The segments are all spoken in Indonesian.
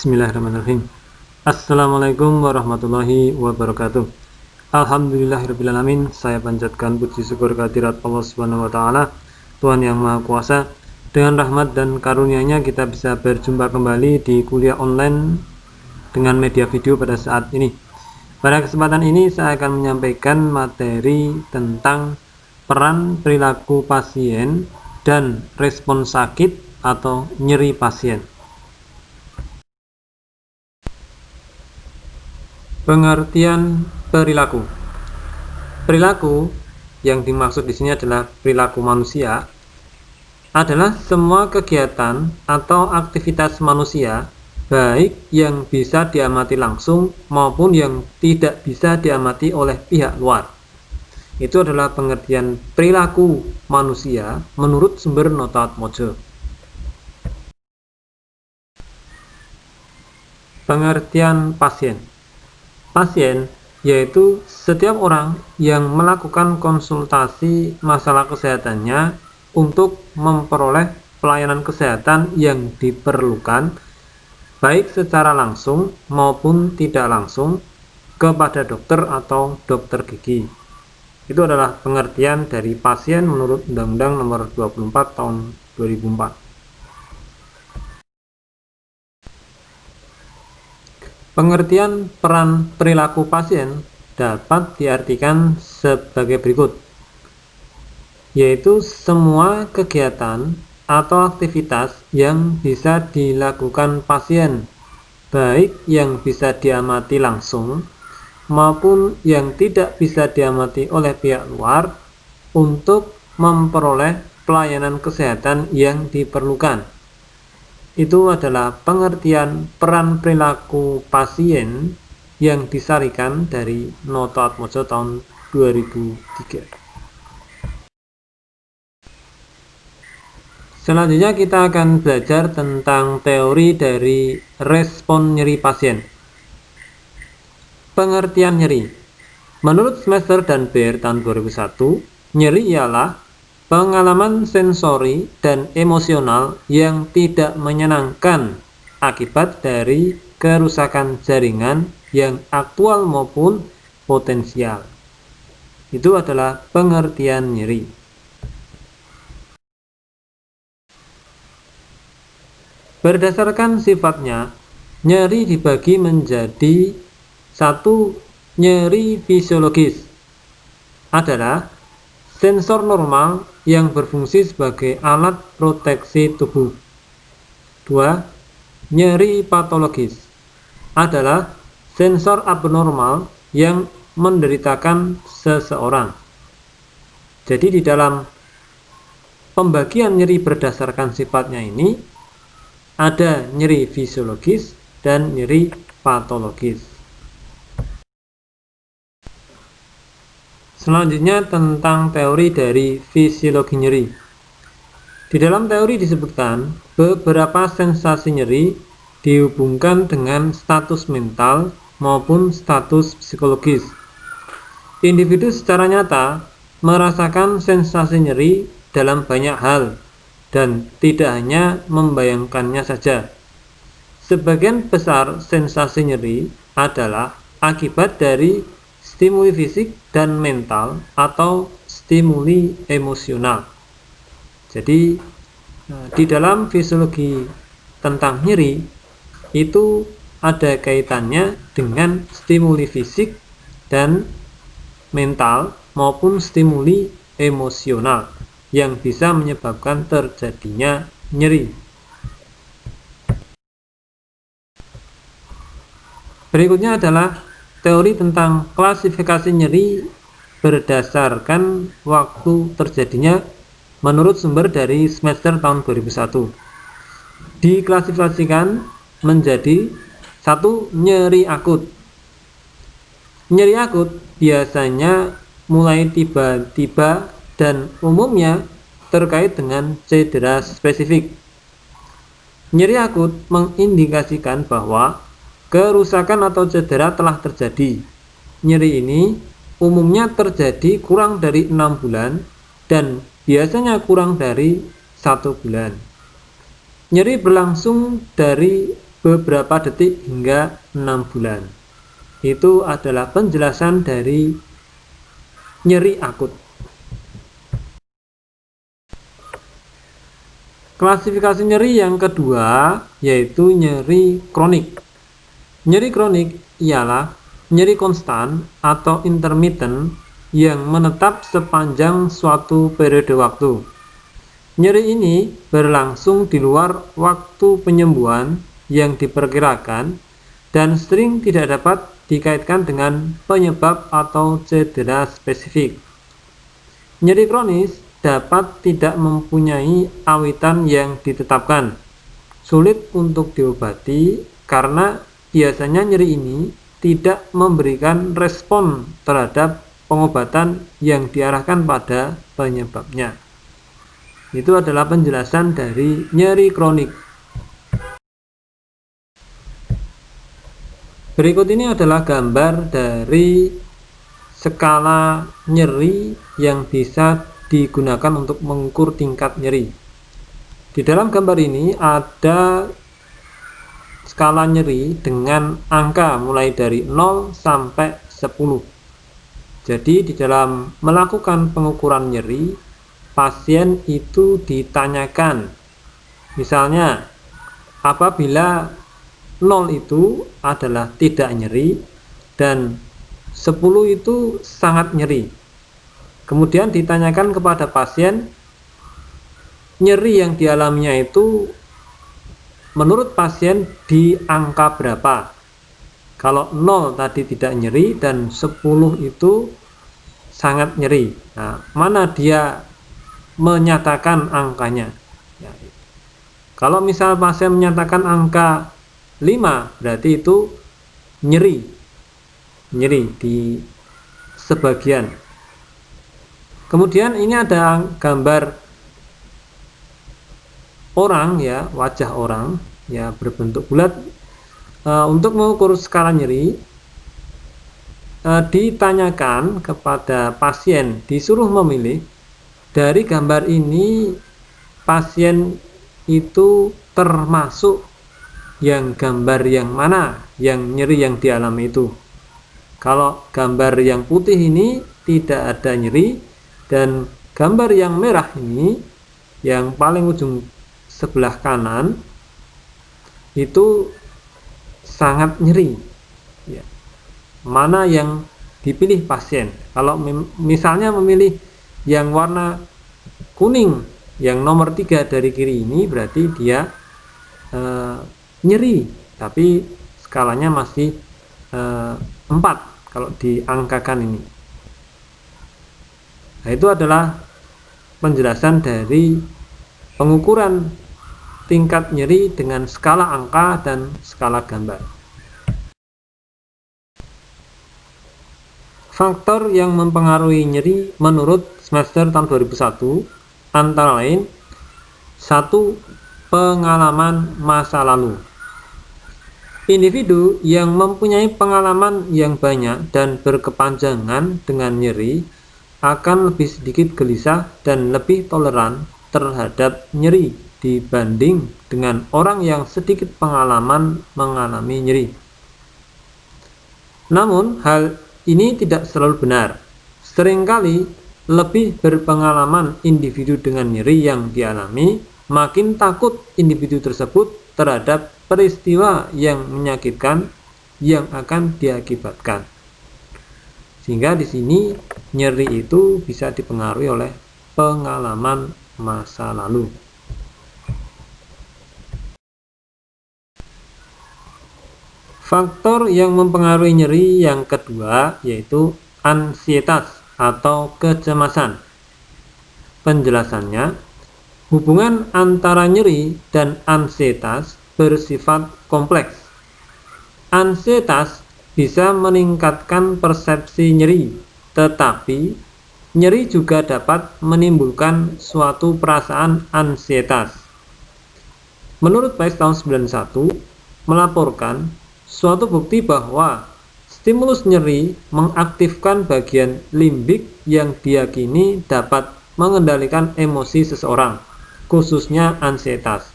Bismillahirrahmanirrahim. Assalamualaikum warahmatullahi wabarakatuh. Alhamdulillahirrahmanirrahim. Saya panjatkan puji syukur kehadirat Allah Subhanahu wa Ta'ala, Tuhan yang Maha Kuasa. Dengan rahmat dan karunia-Nya kita bisa berjumpa kembali di kuliah online dengan media video pada saat ini. Pada kesempatan ini saya akan menyampaikan materi tentang peran perilaku pasien dan respon sakit atau nyeri pasien. Pengertian perilaku. Perilaku yang dimaksud di sini adalah perilaku manusia, adalah semua kegiatan atau aktivitas manusia, baik yang bisa diamati langsung maupun yang tidak bisa diamati oleh pihak luar. Itu adalah pengertian perilaku manusia menurut sumber Nota Atmojo. Pengertian pasien. Pasien yaitu setiap orang yang melakukan konsultasi masalah kesehatannya untuk memperoleh pelayanan kesehatan yang diperlukan, baik secara langsung maupun tidak langsung, kepada dokter atau dokter gigi. Itu adalah pengertian dari pasien menurut Undang-Undang Nomor 24 Tahun 2004. Pengertian peran perilaku pasien dapat diartikan sebagai berikut, yaitu semua kegiatan atau aktivitas yang bisa dilakukan pasien, baik yang bisa diamati langsung maupun yang tidak bisa diamati oleh pihak luar, untuk memperoleh pelayanan kesehatan yang diperlukan. Itu adalah pengertian peran perilaku pasien yang disarikan dari Nota Atmojo tahun 2003. Selanjutnya kita akan belajar tentang teori dari respon nyeri pasien. Pengertian nyeri. Menurut Schmeisser dan Baer tahun 2001, nyeri ialah pengalaman sensori dan emosional yang tidak menyenangkan akibat dari kerusakan jaringan yang aktual maupun potensial. Itu adalah pengertian nyeri. Berdasarkan sifatnya, nyeri dibagi menjadi satu. Nyeri fisiologis adalah sensor normal yang berfungsi sebagai alat proteksi tubuh. 2. Nyeri patologis adalah sensor abnormal yang menderitakan seseorang. Jadi di dalam pembagian nyeri berdasarkan sifatnya ini, ada nyeri fisiologis dan nyeri patologis. Selanjutnya tentang teori dari fisiologi nyeri. Di dalam teori disebutkan beberapa sensasi nyeri dihubungkan dengan status mental maupun status psikologis. Individu secara nyata merasakan sensasi nyeri dalam banyak hal dan tidak hanya membayangkannya saja. Sebagian besar sensasi nyeri adalah akibat dari stimuli fisik dan mental atau stimuli emosional. Jadi di dalam fisiologi tentang nyeri itu ada kaitannya dengan stimuli fisik dan mental maupun stimuli emosional yang bisa menyebabkan terjadinya nyeri. Berikutnya adalah teori tentang klasifikasi nyeri berdasarkan waktu terjadinya menurut sumber dari Schmeisser tahun 2001. Diklasifikasikan menjadi 1. Nyeri akut. Nyeri akut biasanya mulai tiba-tiba dan umumnya terkait dengan cedera spesifik. Nyeri akut mengindikasikan bahwa kerusakan atau cedera telah terjadi. Nyeri ini umumnya terjadi kurang dari 6 bulan dan biasanya kurang dari 1 bulan. Nyeri berlangsung dari beberapa detik hingga 6 bulan. Itu adalah penjelasan dari nyeri akut. Klasifikasi nyeri yang kedua yaitu nyeri kronik. Nyeri kronik ialah nyeri konstan atau intermittent yang menetap sepanjang suatu periode waktu. Nyeri ini berlangsung di luar waktu penyembuhan yang diperkirakan dan sering tidak dapat dikaitkan dengan penyebab atau cedera spesifik. Nyeri kronis dapat tidak mempunyai awitan yang ditetapkan, sulit untuk diobati karena biasanya nyeri ini tidak memberikan respon terhadap pengobatan yang diarahkan pada penyebabnya. Itu adalah penjelasan dari nyeri kronik. Berikut ini adalah gambar dari skala nyeri yang bisa digunakan untuk mengukur tingkat nyeri. Di dalam gambar ini ada skala nyeri dengan angka mulai dari 0 sampai 10. Jadi di dalam melakukan pengukuran nyeri, pasien itu ditanyakan, misalnya apabila 0 itu adalah tidak nyeri dan 10 itu sangat nyeri. Kemudian ditanyakan kepada pasien, nyeri yang dialaminya itu menurut pasien di angka berapa. Kalau 0 tadi tidak nyeri dan 10 itu sangat nyeri. Nah, mana dia menyatakan angkanya? Ya. Kalau misal pasien menyatakan angka 5, berarti itu nyeri di sebagian. Kemudian ini ada gambar orang ya, wajah orang ya berbentuk bulat. Untuk mengukur skala nyeri ditanyakan kepada pasien, disuruh memilih dari gambar ini pasien itu termasuk yang gambar yang mana yang nyeri yang dialami itu. Kalau gambar yang putih ini tidak ada nyeri, dan gambar yang merah ini yang paling ujung sebelah kanan itu sangat nyeri ya. Mana yang dipilih pasien? Kalau misalnya memilih yang warna kuning yang nomor 3 dari kiri ini, berarti dia nyeri, tapi skalanya masih 4 kalau diangkakan ini. Nah, itu adalah penjelasan dari pengukuran tingkat nyeri dengan skala angka dan skala gambar. Faktor yang mempengaruhi nyeri menurut semester tahun 2001 antara lain 1. Pengalaman masa lalu. Individu yang mempunyai pengalaman yang banyak dan berkepanjangan dengan nyeri akan lebih sedikit gelisah dan lebih toleran terhadap nyeri dibanding dengan orang yang sedikit pengalaman mengalami nyeri. Namun, hal ini tidak selalu benar. Seringkali lebih berpengalaman individu dengan nyeri yang dialami, makin takut individu tersebut terhadap peristiwa yang menyakitkan yang akan diakibatkan. Sehingga di sini nyeri itu bisa dipengaruhi oleh pengalaman masa lalu. Faktor yang mempengaruhi nyeri yang kedua yaitu ansietas atau kecemasan. Penjelasannya, hubungan antara nyeri dan ansietas bersifat kompleks. Ansietas bisa meningkatkan persepsi nyeri, tetapi nyeri juga dapat menimbulkan suatu perasaan ansietas. Menurut Pais tahun 91 melaporkan suatu bukti bahwa stimulus nyeri mengaktifkan bagian limbik yang diyakini dapat mengendalikan emosi seseorang, khususnya ansietas.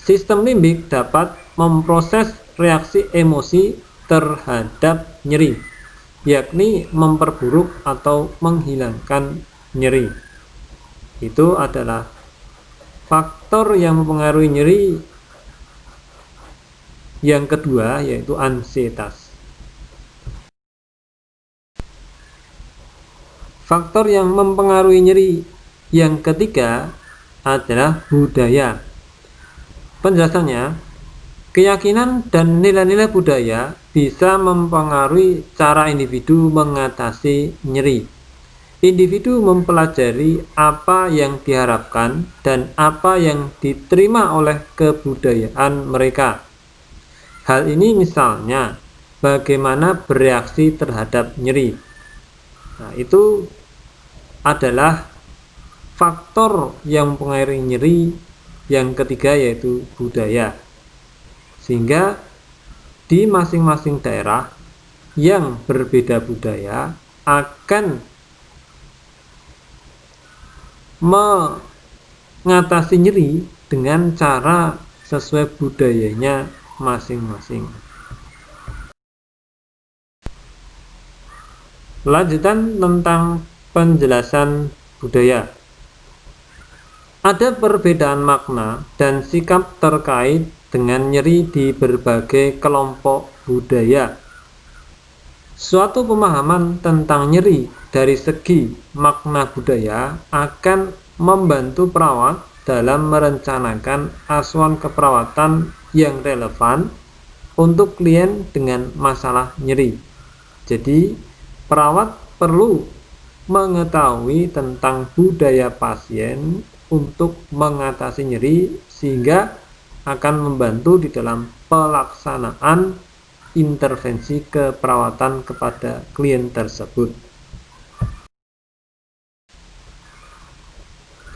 Sistem limbik dapat memproses reaksi emosi terhadap nyeri, yakni memperburuk atau menghilangkan nyeri. Itu adalah faktor yang mempengaruhi nyeri yang kedua, yaitu ansietas. Faktor yang mempengaruhi nyeri yang ketiga adalah budaya. Penjelasannya, keyakinan dan nilai-nilai budaya bisa mempengaruhi cara individu mengatasi nyeri. Individu mempelajari apa yang diharapkan dan apa yang diterima oleh kebudayaan mereka. Hal ini misalnya bagaimana bereaksi terhadap nyeri. Nah, itu adalah faktor yang mempengaruhi nyeri yang ketiga, yaitu budaya. Sehingga di masing-masing daerah yang berbeda budaya akan mengatasi nyeri dengan cara sesuai budayanya masing-masing. Lanjutan tentang penjelasan budaya. Ada perbedaan makna dan sikap terkait dengan nyeri di berbagai kelompok budaya. Suatu pemahaman tentang nyeri dari segi makna budaya akan membantu perawat dalam merencanakan asuhan keperawatan yang relevan untuk klien dengan masalah nyeri. Jadi, perawat perlu mengetahui tentang budaya pasien untuk mengatasi nyeri, sehingga akan membantu di dalam pelaksanaan intervensi keperawatan kepada klien tersebut.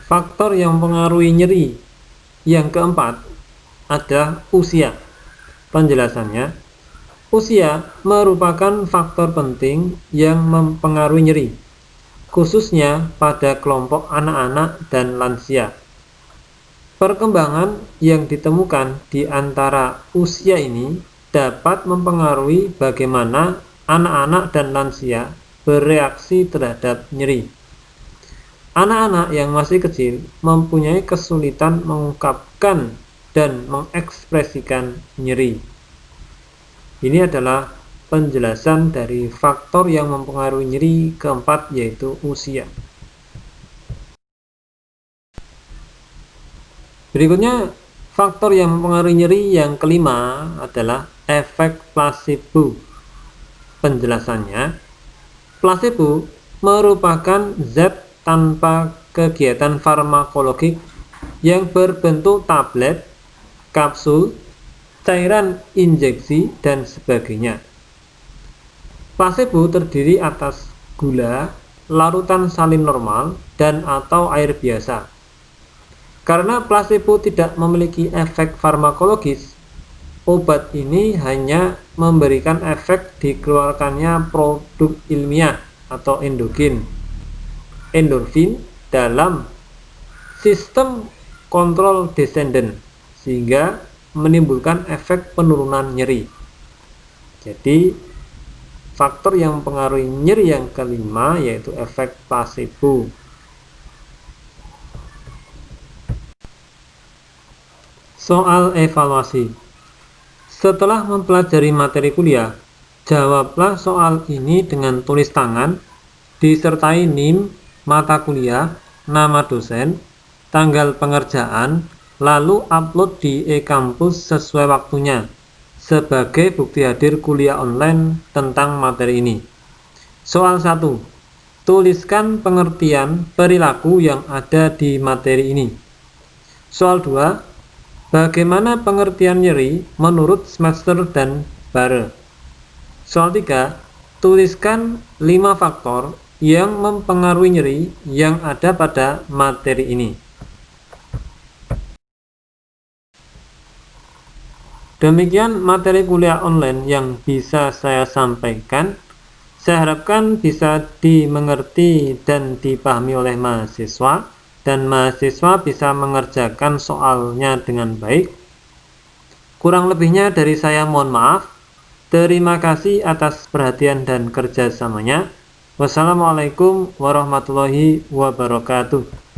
Faktor yang mempengaruhi nyeri yang keempat adalah usia. Penjelasannya, usia merupakan faktor penting yang mempengaruhi nyeri, khususnya pada kelompok anak-anak dan lansia. Perkembangan yang ditemukan di antara usia ini dapat mempengaruhi bagaimana anak-anak dan lansia bereaksi terhadap nyeri. Anak-anak yang masih kecil mempunyai kesulitan mengungkapkan dan mengekspresikan nyeri. Ini adalah penjelasan dari faktor yang mempengaruhi nyeri keempat, yaitu usia. Berikutnya, faktor yang mempengaruhi nyeri yang kelima adalah efek plasebo. Penjelasannya, plasebo merupakan zat tanpa kegiatan farmakologik yang berbentuk tablet, kapsul, cairan injeksi, dan sebagainya. Plasebo terdiri atas gula, larutan salin normal, dan atau air biasa. Karena plasebo tidak memiliki efek farmakologis, obat ini hanya memberikan efek dikeluarkannya produk ilmiah atau endorfin dalam sistem kontrol descendant, sehingga menimbulkan efek penurunan nyeri. Jadi, faktor yang mempengaruhi nyeri yang kelima yaitu efek plasebo. Soal evaluasi. Setelah mempelajari materi kuliah, jawablah soal ini dengan tulis tangan, disertai NIM, mata kuliah, nama dosen, tanggal pengerjaan, lalu upload di e-kampus sesuai waktunya, sebagai bukti hadir kuliah online tentang materi ini. Soal 1. Tuliskan pengertian perilaku yang ada di materi ini. Soal 2. Bagaimana pengertian nyeri menurut Schmechter dan Bare? Soal 3. Tuliskan 5 faktor yang mempengaruhi nyeri yang ada pada materi ini. Demikian materi kuliah online yang bisa saya sampaikan. Saya harapkan bisa dimengerti dan dipahami oleh mahasiswa, dan mahasiswa bisa mengerjakan soalnya dengan baik. Kurang lebihnya dari saya mohon maaf. Terima kasih atas perhatian dan kerjasamanya. Wassalamualaikum warahmatullahi wabarakatuh.